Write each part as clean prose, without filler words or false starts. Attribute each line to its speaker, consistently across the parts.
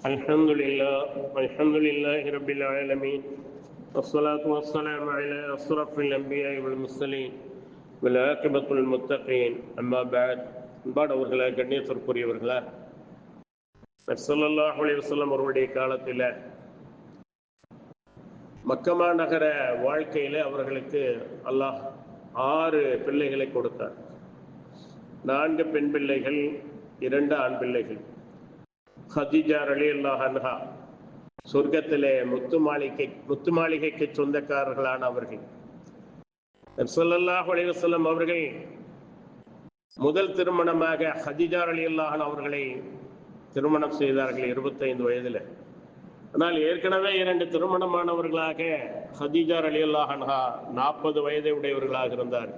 Speaker 1: الحمد لله رب العالمين والصلاة والسلام على أشرف الأنبياء والمرسلين والعاقبة للمتقين أما بعد அவர்களே கண்ணியத்திற்குரியவர்களே ஸல்லல்லாஹு அலைஹி வஸல்லம் அவருடைய காலத்தில் மக்கமா நகர வாழ்க்கையில் அவர்களுக்கு அல்லாஹ் 6 பிள்ளைகளை கொடுத்தார். 4 பெண் பிள்ளைகள், 2 ஆண் பிள்ளைகள். ஹதீஜா ரலியல்லாஹு அன்ஹா சொர்க்கத்திலே முத்து மாளிகைக்கு சொந்தக்காரர்களான அவர்கள். ஸல்லல்லாஹு அலைஹி வஸல்லம் அவர்கள் முதல் திருமணமாக ஹதீஜா ரலியல்லாஹு அன்ஹா அவர்களை திருமணம் செய்தார்கள் 25 வயதில். ஆனால் ஏற்கனவே 2 திருமணமானவர்களாக ஹதீஜா ரலியல்லாஹு அன்ஹா 40 வயதை உடையவர்களாக இருந்தார்.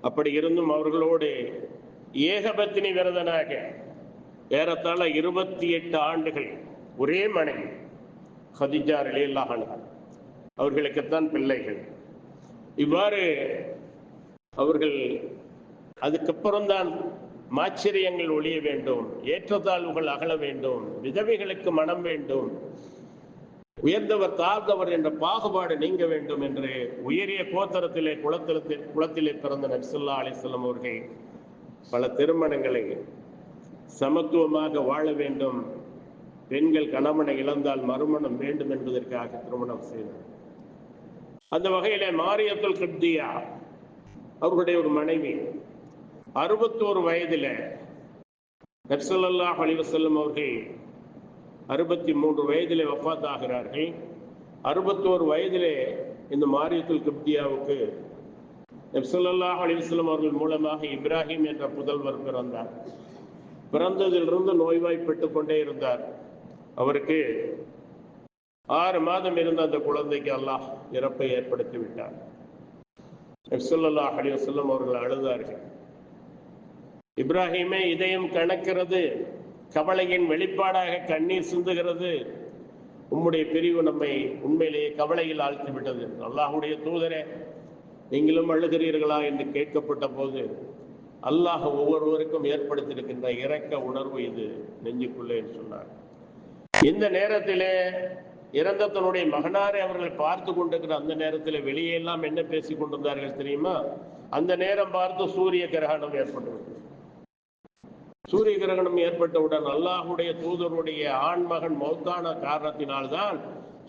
Speaker 1: அப்படி இருந்தும் அவர்களோடு ஏகபத்தினி விரதனாக ஏறத்தாழ 28 ஆண்டுகள் ஒரே மனைவி ஹதீஜா ரலியல்லாஹு அன்ஹா அவர்களுக்குத்தான் பிள்ளைகள். இவ்வாறு அவர்கள் அதுக்கப்புறம்தான் மாச்சரியங்கள் ஒழிய வேண்டும், ஏற்றத்தாழ்வுகள் அகல வேண்டும், விதவைகளுக்கு மனம் வேண்டும், உயர்ந்தவர் தாழ்ந்தவர் என்ற பாகுபாடு நீங்க வேண்டும் என்று உயரிய கோத்தரத்திலே குளத்திலே பிறந்த நபி ஸல்லல்லாஹு அலைஹி வஸல்லம் அவர்கள் பல திருமணங்களை சமத்துவமாக வாழ வேண்டும், பெண்கள் கணவனை இழந்தால் மறுமணம் வேண்டும் என்பதற்காக திருமணம் செய்தார். அந்த வகையில மாரியத்துல் கிப்தியா அவர்களுடைய ஒரு மனைவி 61 வயதில் நபி ஸல்லல்லாஹு அலைஹி வஸல்லம் அவர்கள் 63 வயதிலே வஃபாத் ஆகிறார்கள். 61 வயதிலே இந்த மாரியத்துல் கிப்தியாவுக்கு நபி ஸல்லல்லாஹு அலைஹி வஸல்லம் அவர்கள் மூலமாக இப்ராஹிம் என்ற புதல்வர் பிறந்தார். பிறந்ததிலிருந்து நோய்வாய்ப்பட்டு கொண்டே இருந்தார். அவருக்கு 6 மாதம் இருந்த அந்த குழந்தைக்கு அல்லாஹ் இறப்பை ஏற்படுத்தி விட்டார். நபி ஸல்லல்லாஹு அலைஹி வஸல்லம் அவர்கள் அழுதார்கள். இப்ராஹிமே, இதயம் கணக்கிறது, கவலையின் வெளிப்பாடாக கண்ணீர் சிந்துகிறது, உம்முடைய பிரிவு நம்மை உண்மையிலேயே கவலையில் ஆழ்த்திவிட்டது. அல்லாஹுடைய தூதரே, நீங்களும் அழுகிறீர்களா என்று கேட்கப்பட்ட போது அல்லாஹ் ஒவ்வொருவருக்கும் ஏற்படுத்தியிருக்கின்ற இரக்க உணர்வு இது நெஞ்சுக்குள்ளே சொன்னார். இந்த நேரத்திலே இறந்த தன்னுடைய மகனாரை அவர்கள் பார்த்து கொண்டிருக்கிற அந்த நேரத்தில் வெளியே எல்லாம் என்ன பேசிக் கொண்டிருந்தார்கள் தெரியுமா? அந்த நேரம் பார்த்து சூரிய கிரகணம் ஏற்பட்டுவிட்டது. சூரிய கிரகணம் ஏற்பட்டவுடன் அல்லாஹுடைய தூதருடைய ஆண்மகன் மௌத்தான காரணத்தினால்தான்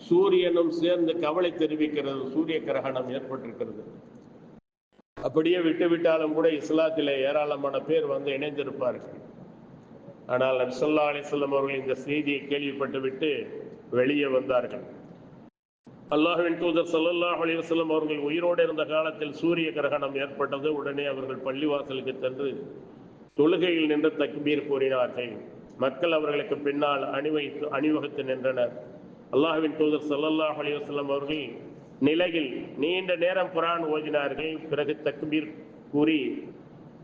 Speaker 1: சூரியனும் சேர்ந்து கவலை தெரிவிக்கிறது, சூரிய கிரகணம் ஏற்பட்டிருக்கிறது. அப்படியே விட்டுவிட்டாலும் கூட இஸ்லாத்திலே ஏராளமான பேர் வந்து இணைந்திருப்பார்கள். ஆனால் நபி ஸல்லல்லாஹு அலைஹி வஸல்லம் அவர்கள் இந்த செய்தியை கேள்விப்பட்டு விட்டு வெளியே வந்தார்கள். அல்லாஹ்வின் தூதர் ஸல்லல்லாஹு அலைஹி வஸல்லம் அவர்கள் உயிரோடு இருந்த காலத்தில் சூரிய கிரகணம் ஏற்பட்டது. உடனே அவர்கள் பள்ளிவாசலுக்கு சென்று தொழுகையில் நின்று தக்பீர் கூறினார்கள். மக்கள் அவர்களுக்கு பின்னால் அணிவகுத்து நின்றனர். அல்லாஹ்வின் தூதர் ஸல்லல்லாஹு அலைஹி வஸல்லம் அவர்கள் நிலையில் நீண்ட நேரம் குர்ஆன் ஓதினார்கள். பிறகு தக்பீர் கூறி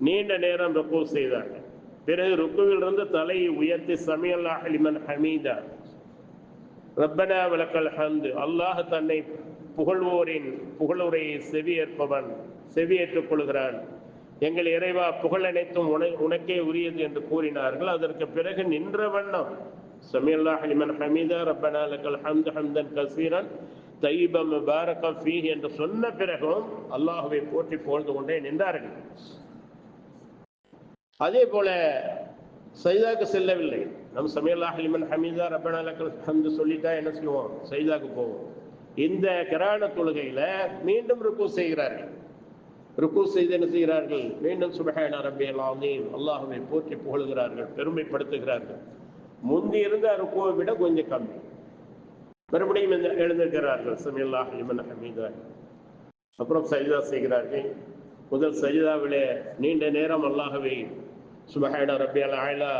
Speaker 1: நீண்ட நேரம் ருக்கு செய்தார்கள். பிறகு ருக்குவிலிருந்து தலையை உயர்த்தி சமிஅல்லாஹு லிமன் ஹமீதா, ரப்பனா வலக்கல் ஹம்து, அல்லாஹ் தன்னை புகழ்வோரின் புகழுரையை செவியேற்றுக் கொள்கிறான், எங்கள் இறைவா புகழ் அனைத்தும் உனக்கே உரியது என்று கூறினார்கள். அதற்கு பிறகு நின்ற வண்ணம் சமிஅல்லாஹு லிமன் ஹமீதா ரப்பனா லக்கல் ஹம்து ஹம்தன் கஸீரன் தையிபன் முபாரக்கன் ஃபீஹி என்று சொன்ன பிறகும் அல்லாஹ்வை போற்றி புகழ்ந்து கொண்டே நின்றார்கள். அதே போல சஜ்தாக்கு செல்லவில்லை. நம் சமிஅல்லாஹு லிமன் ஹமீதா ரப்பனா லக்கல் ஹம்து சொல்லிட்டா என்ன சொல்லுவோம்? சஜ்தாக்கு போவோம். இந்த கிரான தொழுகையில மீண்டும் ருக்கு செய்கிறார்கள். ருக்கு செய்து என்ன செய்கிறார்கள்? மீண்டும் சுப்ஹான ரப்பியல் அஸீம், அல்லாஹ்வை போற்றி புகழ்கிறார்கள், பெருமைப்படுத்துகிறார்கள். முந்தி இருந்த ருக்குவை விட கொஞ்சம் கம்மி. மறுபடியும் எழுந்திருக்கிறார்கள் சமிஅல்லாஹு லிமன் ஹமீதா. அப்புறம் சஜ்தா செய்கிறார்கள். முதல் சஜ்தாவிலே நீண்ட நேரம் அல்லாஹ்வை சுப்ஹான ரப்பியல் அலா,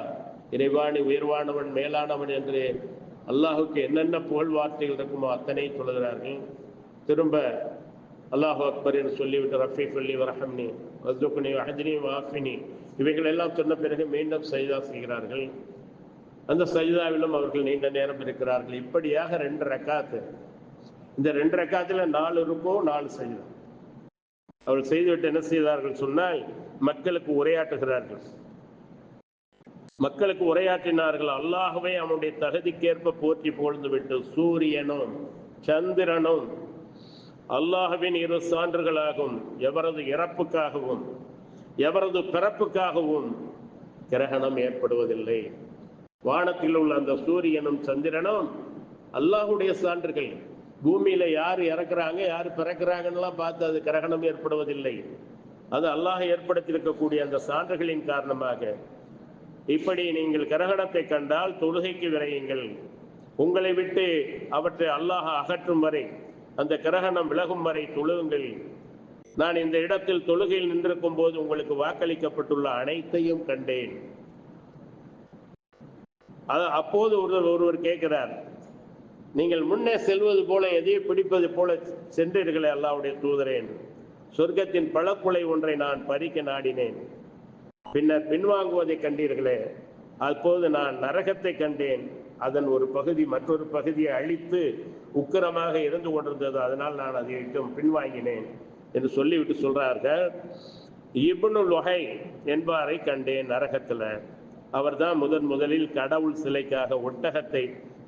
Speaker 1: இறைவாணி உயர்வானவன் மேலானவன் என்று அல்லாஹுக்கு என்னென்ன புகழ் வார்த்தைகள் இருக்குமோ அத்தனை சொல்லுகிறார்கள். திரும்ப அல்லாஹு அக்பர் என்று சொல்லிவிட்டு ரஃபி ஃபல்லி வரஹம்னி வஸ்துக்னி வஹஜ்னி வாஃபினி இவைகள் எல்லாம் சொன்ன பிறகு மீண்டும் சஜ்தா செய்கிறார்கள். அந்த சஜ்தாவிலும் அவர்கள் நீண்ட நேரம் இருக்கிறார்கள். இப்படியாக 2 ரக்காத்து. இந்த 2 ரக்காத்துல 4 ருக்கு 4 சஜ்தா. அவர்கள் செய்துவிட்டு என்ன செய்தார்கள் சொன்னால் மக்களுக்கு உரையாற்றுகிறார்கள். மக்களுக்கு உரையாற்றினார்கள். அல்லாஹ்வை அவனுடைய தகுதிக்கேற்ப போற்றி புகழ்ந்து விட்டு சூரியனும் சந்திரனும் அல்லாஹ்வின் இரு சான்றுகளாகும். எவரது இறப்புக்காகவும் எவரது பிறப்புக்காகவும் கிரகணம் ஏற்படுவதில்லை. வானத்தில் உள்ள அந்த சூரியனும் சந்திரனும் அல்லாஹுடைய சான்றுகள். பூமியில யார் இறக்குறாங்க யார் பிறக்கிறாங்கன்னெல்லாம் பார்த்து அது கிரகணம் ஏற்படுவதில்லை. அது அல்லாஹ் ஏற்படுத்தியிருக்கக்கூடிய அந்த சான்றுகளின் காரணமாக. இப்படி நீங்கள் கிரகணத்தை கண்டால் தொழுகைக்கு விரையுங்கள். உங்களை விட்டு அவற்றை அல்லாஹ் அகற்றும் வரை, அந்த கிரகணம் விலகும் வரை தொழுகுங்கள். நான் இந்த இடத்தில் தொழுகையில் நின்றிருக்கும் போது உங்களுக்கு வாக்களிக்கப்பட்டுள்ள அனைத்தையும் கண்டேன். அப்போது ஒருவர் கேட்கிறார், நீங்கள் முன்னே செல்வது போல எதையை பிடிப்பது போல சென்றீர்களே அல்லாஹ்வுடைய தூதரே, சொர்க்கத்தின் பழக்குலை ஒன்றை நான் பறிக்க நாடினேன், பின்னர் பின்வாங்குவதை கண்டீர்களே, அப்போது நான் நரகத்தை கண்டேன், அதன் ஒரு பகுதி மற்றொரு பகுதியை அழித்து உக்கிரமாக இருந்து கொண்டிருந்தது, அதனால் நான் அதை விட்டும் பின்வாங்கினேன் என்று சொல்லிவிட்டு சொல்றார்கள். இப்னு லுஹை என்பாரை கண்டேன் நரகத்தில். அவர் தான் முதலில் கடவுள் சிலைக்காக ஒட்டகத்தை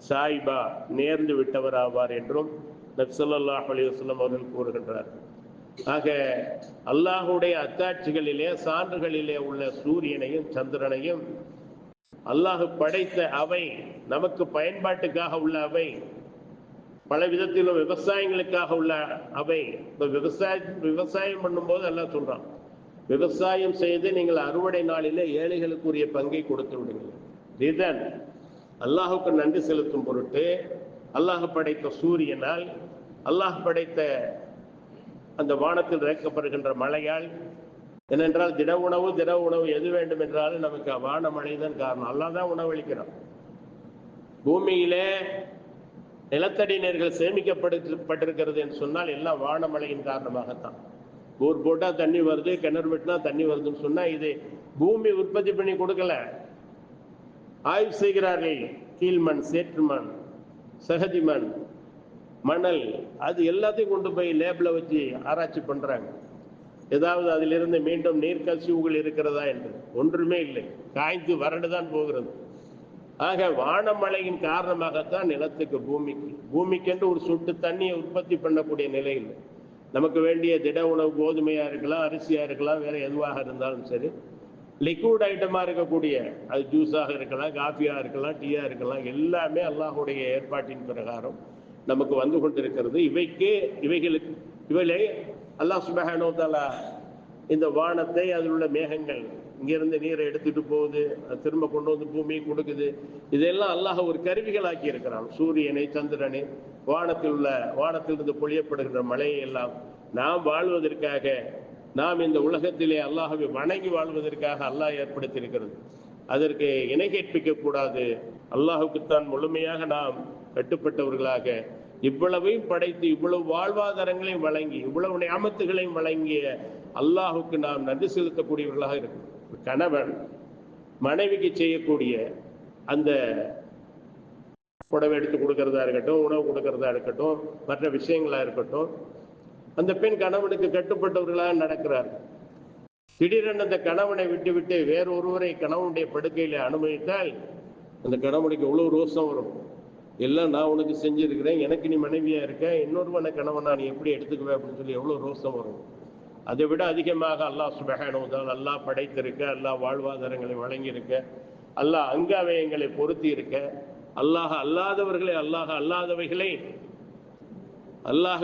Speaker 1: சாயிபா நேர்ந்து விட்டவர் ஆவார் என்றும் நபி ஸல்லல்லாஹு அலைஹி வஸல்லம் அவர்கள் கூறுகின்றார். ஆக அல்லாஹுடைய அத்தாட்சிகளிலே சான்றுகளிலே உள்ள சூரியனையும் சந்திரனையும் அல்லாஹ் படைத்த அவை நமக்கு பயன்பாட்டுக்காக உள்ள அவை, பல விதத்திலும் விவசாயங்களுக்காக உள்ள அவை. இப்போ விவசாயம் பண்ணும்போது அல்லாஹ் சொல்றான், விவசாயம் செய்து நீங்கள் அறுவடை நாளிலே ஏழைகளுக்குரிய பங்கை கொடுத்து விடுங்கள். இதுதான் அல்லாஹுக்கு நன்றி செலுத்தும் பொருட்டு அல்லாஹ் படைத்த சூரியனால், அல்லாஹ் படைத்த அந்த வானத்தில் இறக்கப்படுகின்ற மழையால். ஏனென்றால் திட உணவு எது வேண்டும் என்றாலும் நமக்கு வான மழை தான் காரணம். அல்லாஹ் தான் உணவளிக்கிறான். பூமியிலே நிலத்தடி நீர்கள் சேமிக்கப்பட்டிருக்கிறது என்று சொன்னால் எல்லாம் வானமழையின் காரணமாகத்தான். போர் போட்டா தண்ணி வருது, கிணறு வெட்டினா தண்ணி வருதுன்னு சொன்னா இது பூமி உற்பத்தி பண்ணி கொடுக்கல. ஆய்வு செய்கிறார்கள், கீழ்மண், சேற்று மண், சகதி மண், மணல், அது எல்லாத்தையும் கொண்டு போய் லேப்ல வச்சு ஆராய்ச்சி பண்றாங்க. ஏதாவது அதிலிருந்து மீண்டும் நீர்க்கசிவுகள் இருக்கிறதா என்று. ஒன்றுமே இல்லை, காய்ந்து வறண்டுதான் போகிறது. ஆக வானமழையின் காரணமாகத்தான் நிலத்துக்கு பூமிக்கென்று ஒரு சொட்டு தண்ணியை உற்பத்தி பண்ணக்கூடிய நிலை இல்லை. நமக்கு வேண்டிய திட உணவு கோதுமையா இருக்கலாம், அரிசியா இருக்கலாம், வேற எதுவாக இருந்தாலும் சரி, லிக்விட் ஐட்டமா இருக்கக்கூடிய அது ஜூஸாக இருக்கலாம், காஃபியா இருக்கலாம், டீயா இருக்கலாம், எல்லாமே அல்லாஹுடைய ஏற்பாட்டின் பிரகாரம் நமக்கு வந்து கொண்டிருக்கிறது. இவைகளை அல்லாஹ் சுப்ஹானஹு வ தஆலா இந்த வானத்தை, அதில் உள்ள மேகங்கள், இங்கிருந்து நீரை எடுத்துட்டு போகுது, திரும்ப கொண்டு வந்து பூமியை கொடுக்குது. இதெல்லாம் அல்லாஹ் ஒரு கருவிகள் ஆக்கி இருக்கிறான். சூரியனை, சந்திரனை, வானத்திலிருந்து பொழியப்படுகின்ற மழையை எல்லாம் நாம் வாழ்வதற்காக, நாம் இந்த உலகத்திலே அல்லாஹ்வை வணங்கி வாழ்வதற்காக அல்லாஹ் ஏற்படுத்தி இருக்கிறது. அதற்கு இணை கேட்பிக்க கூடாது. அல்லாஹுக்குத்தான் முழுமையாக நாம் கட்டுப்பட்டவர்களாக இவ்வளவையும் படைத்து இவ்வளவு வாழ்வாதாரங்களையும் வழங்கி இவ்வளவு நியாமத்துகளையும் வழங்கிய அல்லாஹுக்கு நாம் நன்றி செலுத்தக்கூடியவர்களாக இருக்கும். கணவன் மனைவிக்கு செய்யக்கூடிய அந்த புடவை எடுத்து கொடுக்கறதா இருக்கட்டும், உணவு கொடுக்கறதா இருக்கட்டும், மற்ற விஷயங்களா இருக்கட்டும், அந்த பெண் கணவனுக்கு கட்டுப்பட்டவர்களாக நடக்கிறார். திடீரென அந்த கணவனை விட்டு வேறொருவரை கணவனுடைய படுக்கையில அனுமதித்தால் அந்த கணவனுக்கு எவ்வளவு ரோஷம் வரும். எல்லாம் நான் உனக்கு செஞ்சிருக்கிறேன், எனக்கு நீ மனைவியா இருக்க, இன்னொருவனை கணவனா நீ எப்படி எடுத்துக்குவே அப்படின்னு சொல்லி எவ்வளவு ரோஷம் வரும். அதை விட அதிகமாக அல்லாஹ் சுப்ஹானஹு வ தஆலா அல்லாஹ் படைத்திருக்க, அல்லாஹ் வாழ்வாதாரங்களை வழங்கியிருக்க, அல்லாஹ் அங்கவயங்களை பொருத்தி இருக்க, அல்லாஹ் அல்லாதவைகளை அல்லாஹ்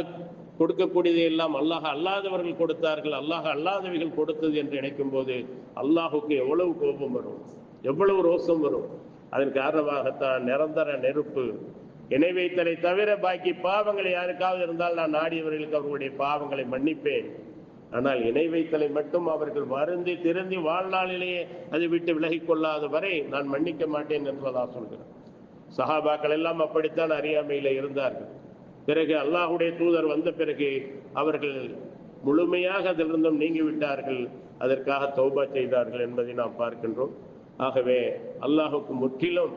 Speaker 1: கொடுக்கக்கூடியதை எல்லாம் அல்லாஹ் அல்லாதவர்கள் கொடுத்தார்கள், அல்லாஹ் அல்லாதவைகள் கொடுத்தது என்று நினைக்கும் போது அல்லாஹுக்கு எவ்வளவு கோபம் வரும், எவ்வளவு ரோஷம் வரும். அதன் காரணமாகத்தான் நிரந்தர நெருப்பு, இணை வைத்தலை தவிர பாக்கி பாவங்கள் யாருக்காவது இருந்தால் நான் நாடியவர்களுக்கு அவர்களுடைய பாவங்களை மன்னிப்பேன். ஆனால் இணை வைத்தலை மட்டும் அவர்கள் வருந்தி திருந்தி வாழ்நாளிலேயே அதை விட்டு விலகி கொள்ளாத வரை நான் மன்னிக்க மாட்டேன் என்பதா சொல்கிறேன். சஹாபாக்கள் எல்லாம் அப்படித்தான் அறியாமையில இருந்தார்கள். பிறகு அல்லாஹுடைய தூதர் வந்த பிறகு அவர்கள் முழுமையாக அதிலிருந்தும் நீங்கிவிட்டார்கள், அதற்காக தௌபா செய்தார்கள் என்பதை நாம் பார்க்கின்றோம். ஆகவே அல்லாஹுக்கு முற்றிலும்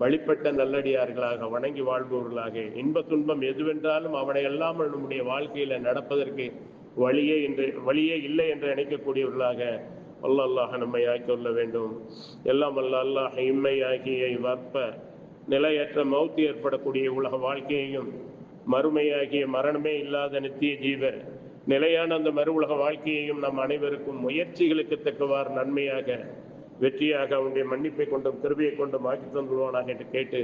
Speaker 1: வழிபட்ட நல்லடியார்களாக வணங்கி வாழ்பவர்களாக, இன்ப துன்பம் எதுவென்றாலும் அவனை அல்லாமல் நம்முடைய வாழ்க்கையில நடப்பதற்கு வழியே இல்லை என்று நினைக்கக்கூடியவர்களாக அல்லாஹ் நம்மை ஆக்கிக்கொள்ள வேண்டும். எல்லாம் அல்லாஹ் இம்மை ஆகிய வற்ப நிலையற்ற மௌத்து ஏற்படக்கூடிய உலக வாழ்க்கையையும் மறுமையாகிய மரணமே இல்லாத நித்திய ஜீவ நிலையான அந்த மறு உலக வாழ்க்கையையும் நம் அனைவருக்கும் முயற்சிகளுக்கு தக்கவாறு நன்மையாக வெற்றியாக அவனுடைய மன்னிப்பை கொண்டும் கிருபையை கொண்டும் ஆக்கி தந்துள்வானாக என்று கேட்டு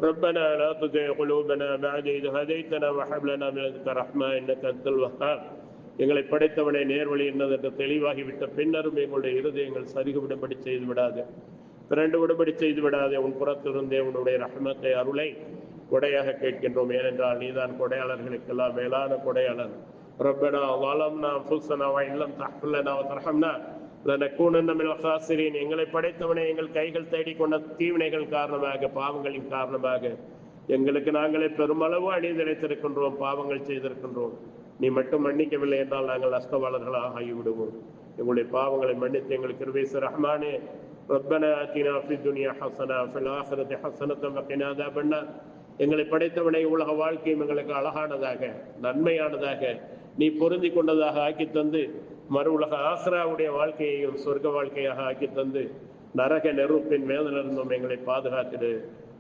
Speaker 1: ربنا لا تزغ قلوبنا بعد إذ هديتنا وهب لنا من لدنك رحمة إنك أنت الوهاب. எங்களை படைத்தவனை நேர்வழி என்னது என்று தெளிவாகிவிட்ட பின்னரும் எங்களுடைய இருதயங்கள் சருகுவிடும்படி செய்து விடாது, பிறண்டு விடுபடி செய்து விடாதே. உன் புறத்திலிருந்தே உன்னுடைய ரஹ்மத்தை அருளை கொடையாக கேட்கின்றோம். ஏனென்றால் நீதான் கொடையாளர்களுக்கெல்லாம் மேலான கொடையாளர். ربنا ظلمنا أنفسنا وإن لم تغفر لنا وترحمنا لنكونن من الخاسرين. எங்களை படைத்தவனே, எங்கள் கைகள் தேடிக்கொண்ட தீவினைகள் காரணமாக, பாவங்களின் காரணமாக எங்களுக்கு நாங்களே பெருமளவு அணிந்திருக்கின்றோம், பாவங்கள் செய்திருக்கின்றோம். நீ மட்டும் மன்னிக்கவில்லை என்றால் நாங்கள் நஷ்டவாளர்களாக ஆகிவிடுவோம். எங்களுடைய பாவங்களை மன்னித்து எங்களுக்கு கிருபை செய்ய ரஹ்மானே. ربنا آتنا في الدنيا حسنة وفي الآخرة حسنة وقنا عذاب النار. எங்களை படைத்தவனை உலக வாழ்க்கையும் எங்களுக்கு அழகானதாக நன்மையானதாக நீ பொருந்தி கொண்டதாக ஆக்கி தந்து, மறு உலக ஆக்ராவுடைய வாழ்க்கையையும் சொர்க்க வாழ்க்கையாக ஆக்கி தந்து, நரக நெருப்பின் மேலிருந்தும் எங்களை பாதுகாத்திடு.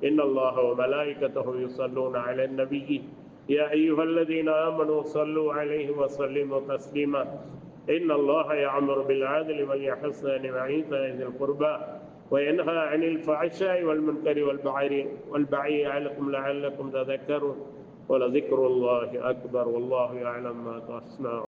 Speaker 1: இன்னல்லாஹ வ மலாயிகத்தஹு யுஸல்லூன அலன் நபியி யா அய்யுஹல்லதீன ஆமனூ ஸல்லூ அலைஹி வ ஸல்லிமு தஸ்லீமா. இன்னல்லாஹ யஅமுரு பில் ஆத்லி வல் இஹ்சானி வ ஈதாஇ ذில் குர்பா وينهى عن الفحشاء والمنكر والبغي يعظكم لعلكم تذكرون ولذكر الله أكبر والله يعلم ما تصنعون.